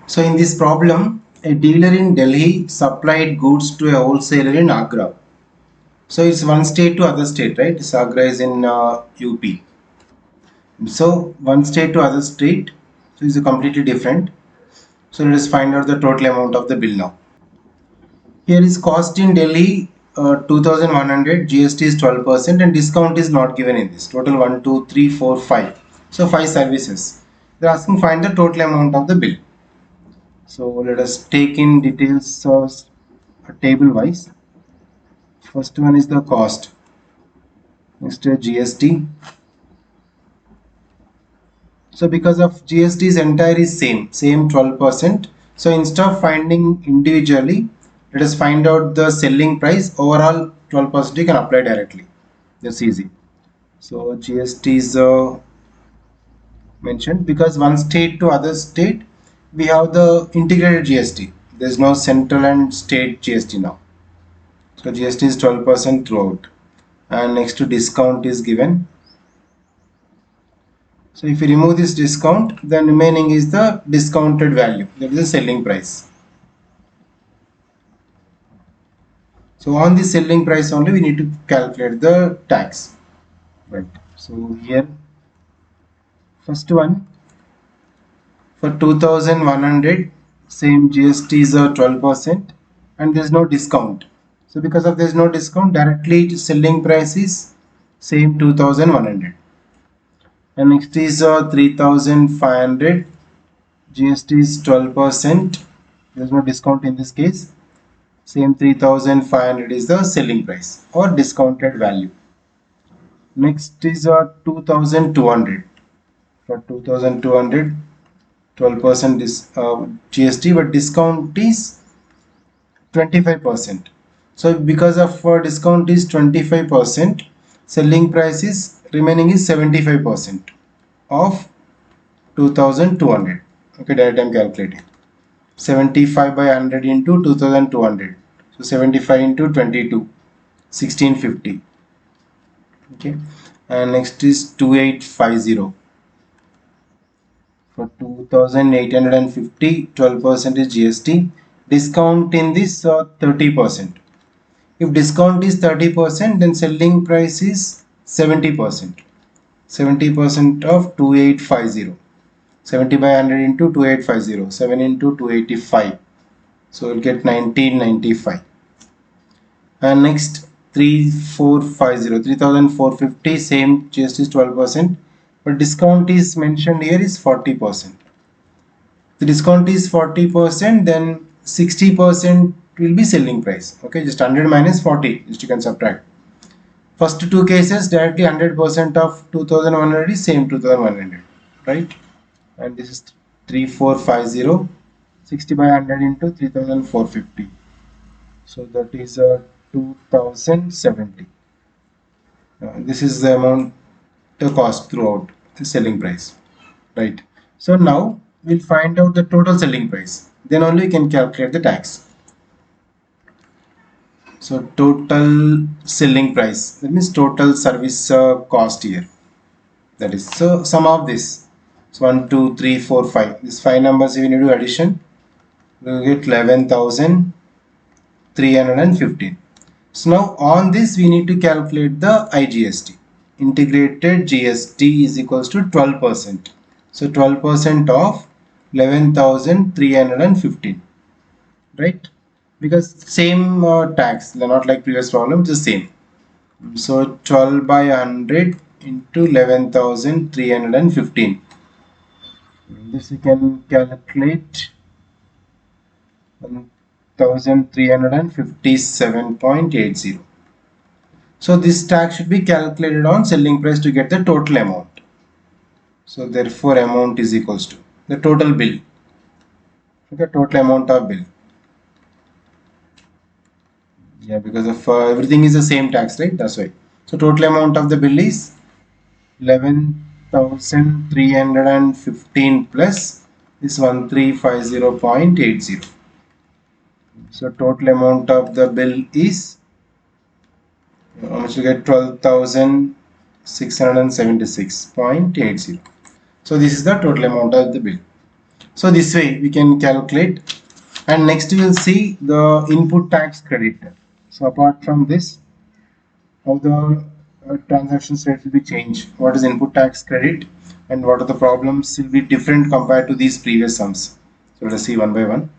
So in this problem, a dealer in Delhi supplied goods to a wholesaler in Agra. So it's one state to other state, right? This Agra is in UP. So one state to other state, so it's completely different. So let us find out the total amount of the bill now. Here is cost in Delhi 2100, GST is 12% and discount is not given in this. Total 1, 2, 3, 4, 5. So 5 services. They're asking find the total amount of the bill. So let us take in details table wise. First one is the cost. Next GST. So because of GST's entire is same 12%. So instead of finding individually, let us find out the selling price. Overall 12% you can apply directly. That's easy. So GST is mentioned because one state to other state we have the integrated GST. There's no central and state GST now. So GST is 12% throughout. And next to discount is given. So if you remove this discount, then remaining is the discounted value, that is the selling price. So on the selling price only we need to calculate the tax. Right. So here first one for 2100 same GST is 12% and there is no discount. So because of there is no discount, directly selling price is same 2100. And next is 3500, GST is 12%, there is no discount in this case. Same 3500 is the selling price or discounted value. Next is 2200. For 2200, 12% GST, but discount is 25%. So because of discount is 25%, selling price is remaining is 75% of 2200. Okay, that I am calculating. 75 by 100 into 2200. So 75 into 22, 1650. Okay, and next is 2850. For 2850, 12% is GST. Discount in this 30%. If discount is 30%, then selling price is 70%. 70% of 2850. 70 by 100 into 2850. 7 into 285. So we'll get 1995. And next 3450, 3450, same GST is 12%, but discount is mentioned here is 40%. The discount is 40%, then 60% will be selling price. Okay, just 100 minus 40, just you can subtract. First two cases directly 100% of 2100 is same 2100, right? And this is 3450, 60 by 100 into 3450. So that is 2070. This is the amount, the cost throughout the selling price, right? So now we'll find out the total selling price, then only we can calculate the tax. So total selling price, that means total service cost here, that is, so sum of this, so 1 2 3 4 5, these 5 numbers we need to addition, we will get 11,315. So now on this we need to calculate the IGST. Integrated GST is equals to 12%. So 12% of 11,315, right? Because same tax, not like previous problem, it's the same. So 12 by 100 into 11,315. This we can calculate 1357.80. So this tax should be calculated on selling price to get the total amount. So therefore amount is equals to the total bill. The total amount of bill. Yeah, because of everything is the same tax, right? That's why. So total amount of the bill is 11,315 plus this 1350.80. So total amount of the bill is how much you get? 12,676.80. So this is the total amount of the bill. So this way we can calculate. And next we will see the input tax credit. So apart from this, how the transactions rate will be changed, what is input tax credit, and what are the problems will be different compared to these previous sums. So let us see one by one.